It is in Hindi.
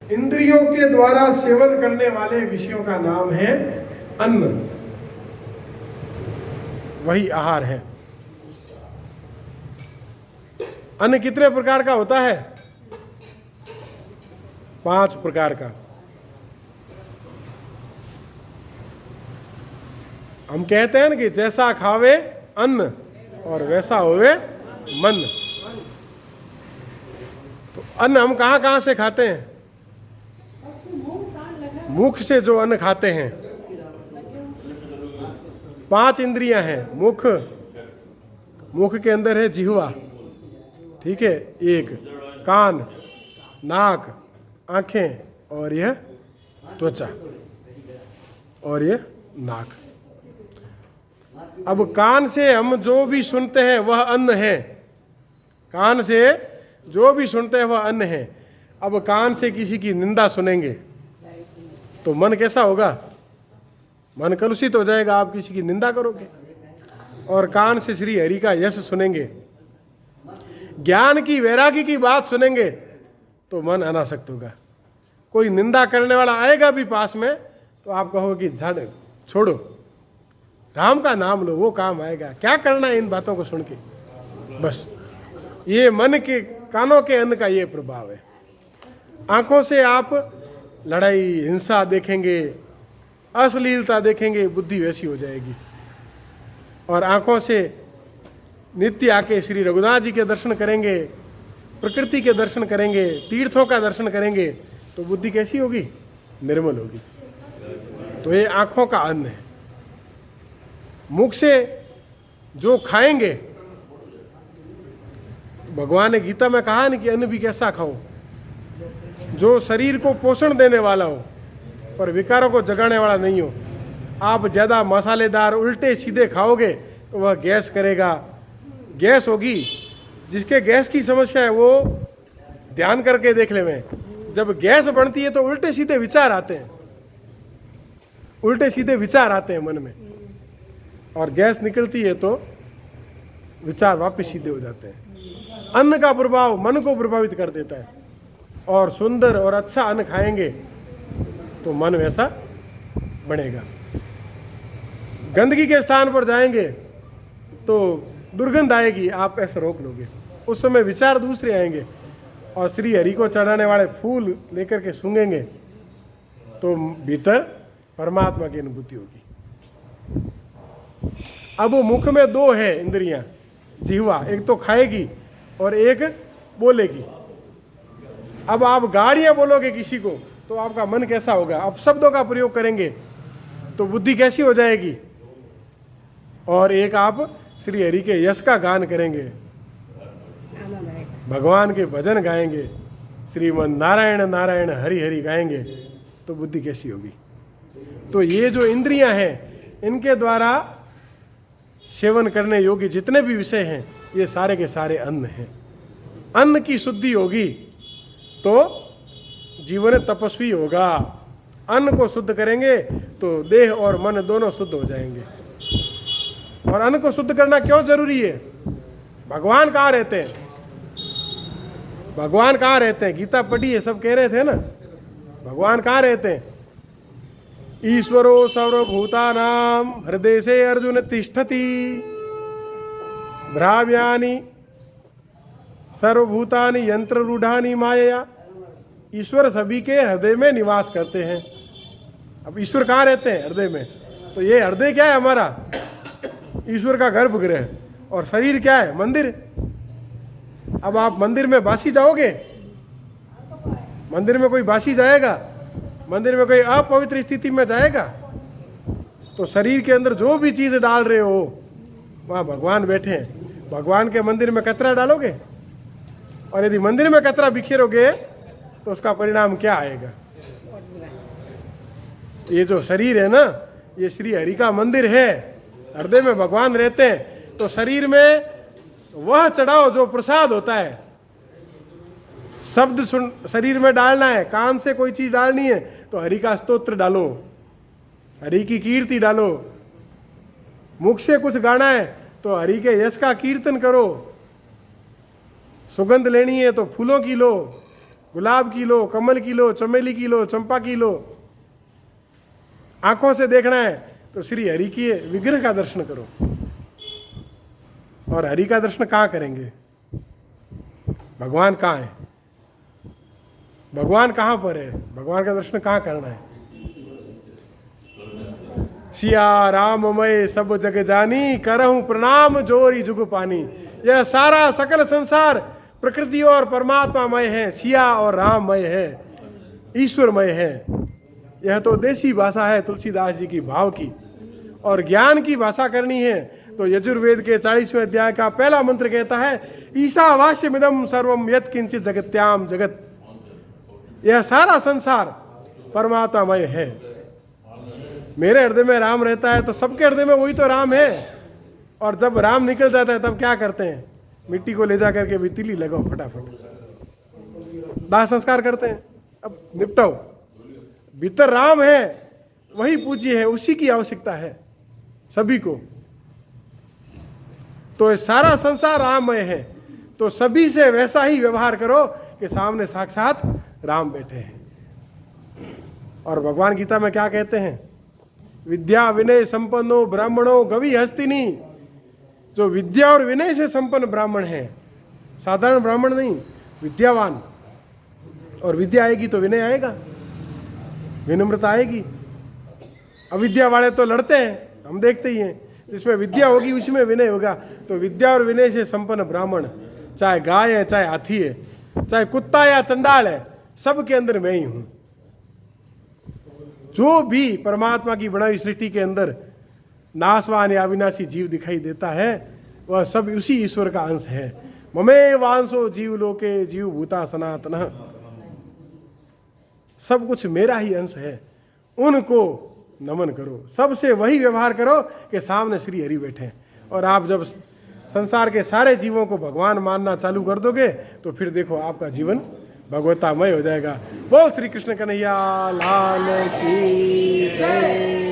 इंद्रियों के द्वारा सेवन करने वाले विषयों का नाम है अन्न, वही आहार है। अन्न कितने प्रकार का होता है? 5 प्रकार का। हम कहते हैं ना कि जैसा खावे अन्न और वैसा होवे मन। तो अन्न हम कहाँ कहाँ से खाते हैं? मुख से जो अन्न खाते हैं। 5 इंद्रियां हैं। मुख के अंदर है जिह्वा, ठीक है, एक कान, नाक, आंखें और यह त्वचा और यह नाक। अब कान से हम जो भी सुनते हैं वह अन्न है। कान से जो भी सुनते हैं वह अन्न है। अब कान से किसी की निंदा सुनेंगे तो मन कैसा होगा? मन कलुषित हो जाएगा। आप किसी की निंदा करोगे। और कान से श्री हरि का यश सुनेंगे, ज्ञान की, वैरागी की बात सुनेंगे तो मन अनासक्त होगा। कोई निंदा करने वाला आएगा भी पास में तो आप कहोगे कि झाड़ छोड़ो, राम का नाम लो, वो काम आएगा। क्या करना है इन बातों को सुन के? बस ये मन के, कानों के अन्न का ये प्रभाव है। आंखों से आप लड़ाई, हिंसा देखेंगे, अश्लीलता देखेंगे, बुद्धि वैसी हो जाएगी। और आंखों से नित्य आके श्री रघुनाथ जी के दर्शन करेंगे, प्रकृति के दर्शन करेंगे, तीर्थों का दर्शन करेंगे तो बुद्धि कैसी होगी? निर्मल होगी। तो ये आंखों का अन्न है। मुख से जो खाएंगे, भगवान ने गीता में कहा ना कि अन्न भी कैसा खाओ, जो शरीर को पोषण देने वाला हो पर विकारों को जगाने वाला नहीं हो। आप ज़्यादा मसालेदार उल्टे सीधे खाओगे तो वह गैस करेगा, गैस होगी। जिसके गैस की समस्या है वो ध्यान करके देख ले। में जब गैस बनती है तो उल्टे सीधे विचार आते हैं, उल्टे सीधे विचार आते हैं मन में, और गैस निकलती है तो विचार वापस सीधे हो जाते हैं। अन्न का प्रभाव मन को प्रभावित कर देता है। और सुंदर और अच्छा अन्न खाएंगे तो मन वैसा बनेगा। गंदगी के स्थान पर जाएंगे तो दुर्गंध आएगी, आप ऐसे रोक लोगे। उस समय विचार दूसरे आएंगे। और श्री हरि को चढ़ाने वाले फूल लेकर के सूंघेंगे तो भीतर परमात्मा की अनुभूति होगी। अब वो मुख में 2 है इंद्रियां, जिह्वा, एक तो खाएगी और एक बोलेगी। अब आप गाड़ियां बोलोगे किसी को तो आपका मन कैसा होगा? आप शब्दों का प्रयोग करेंगे तो बुद्धि कैसी हो जाएगी? और एक आप श्री हरि के यश का गान करेंगे, भगवान के भजन गाएंगे, श्रीमन नारायण नारायण हरि हरि गाएंगे तो बुद्धि कैसी होगी? तो ये जो इंद्रियां हैं इनके द्वारा सेवन करने योग्य जितने भी विषय हैं ये सारे के सारे अन्न हैं। अन्न की शुद्धि होगी तो जीवन तपस्वी होगा। अन्न को शुद्ध करेंगे तो देह और मन दोनों शुद्ध हो जाएंगे। और अन्न को शुद्ध करना क्यों जरूरी है? भगवान कहाँ रहते हैं? भगवान कहाँ रहते हैं? गीता पढ़ी है, सब कह रहे थे ना। भगवान कहाँ रहते हैं? ईश्वरो सर्वभूतानां हृदय से अर्जुन तिष्ठति भ्राम्यानि सर्वभूतानि यंत्र रूढ़ानि मायया। ईश्वर सभी के हृदय में निवास करते हैं। अब ईश्वर कहाँ रहते हैं? हृदय में। तो ये हृदय क्या है? हमारा ईश्वर का गर्भगृह। और शरीर क्या है? मंदिर। अब आप मंदिर में बासी जाओगे? मंदिर में कोई बासी जाएगा? मंदिर में कोई अपवित्र स्थिति में जाएगा? तो शरीर के अंदर जो भी चीज डाल रहे हो वहाँ भगवान बैठे हैं। भगवान के मंदिर में कचरा डालोगे और यदि मंदिर में कचरा बिखेरोगे तो उसका परिणाम क्या आएगा? ये जो शरीर है ना, ये श्री हरि का मंदिर है। हृदय में भगवान रहते हैं। तो शरीर में वह चढ़ाओ जो प्रसाद होता है। शब्द सुन शरीर में डालना है, कान से कोई चीज डालनी है तो हरि का स्तोत्र डालो, हरि की कीर्ति डालो। मुख से कुछ गाना है तो हरि के यश का कीर्तन करो। सुगंध लेनी है तो फूलों की लो, गुलाब की लो, कमल की लो, चमेली की लो, चंपा की लो। आंखों से देखना है तो श्री हरि की विग्रह का दर्शन करो। और हरि का दर्शन कहाँ करेंगे? भगवान कहाँ है? भगवान कहाँ पर है? भगवान का दर्शन कहाँ करना है? सिया राम मय सब जग जानी, करहूं प्रणाम जोरी जुग पानी। यह सारा सकल संसार प्रकृति और परमात्मामय है, सिया और राममय है, ईश्वरमय है। यह तो देसी भाषा है तुलसीदास जी की भाव की। और ज्ञान की भाषा करनी है तो यजुर्वेद के 40वें अध्याय का पहला मंत्र कहता है, ईशावास्यमिदं सर्वम यत् किंचित जगत्याम जगत। यह सारा संसार परमात्मामय है। मेरे हृदय में राम रहता है तो सबके हृदय में वही तो राम है। और जब राम निकल जाता है तब क्या करते हैं? मिट्टी को ले जा करके तिली लगाओ फटाफट, दाह संस्कार करते हैं। अब निपटाओ। भीतर राम है, वही पूज्य है, उसी की आवश्यकता है सभी को। तो सारा संसार राममय है, तो सभी से वैसा ही व्यवहार करो कि सामने साक्षात राम बैठे हैं। और भगवान गीता में क्या कहते हैं? विद्या विनय संपन्नो ब्राह्मणों गवि हस्तिनी। जो विद्या और विनय से संपन्न ब्राह्मण है, साधारण ब्राह्मण नहीं, विद्यावान। और विद्या आएगी तो विनय आएगा, विनम्रता आएगी। अविद्या वाले तो लड़ते हैं, हम देखते ही हैं। जिसमें विद्या होगी उसी में विनय होगा। तो विद्या और विनय से संपन्न ब्राह्मण, चाहे गाय है, चाहे हाथी है, चाहे कुत्ता या चंडाल है, सबके अंदर मैं ही हूं। जो भी परमात्मा की बनाई सृष्टि के अंदर नाशवान या अविनाशी जीव दिखाई देता है, वह सब उसी ईश्वर का अंश है। ममे वांसो जीव लोके जीव भूता सनातन। सब कुछ मेरा ही अंश है। उनको नमन करो, सबसे वही व्यवहार करो कि सामने श्री हरि बैठे। और आप जब संसार के सारे जीवों को भगवान मानना चालू कर दोगे तो फिर देखो आपका जीवन भगवतामय हो जाएगा। बोल श्री कृष्ण कन्हैया लाल की जय।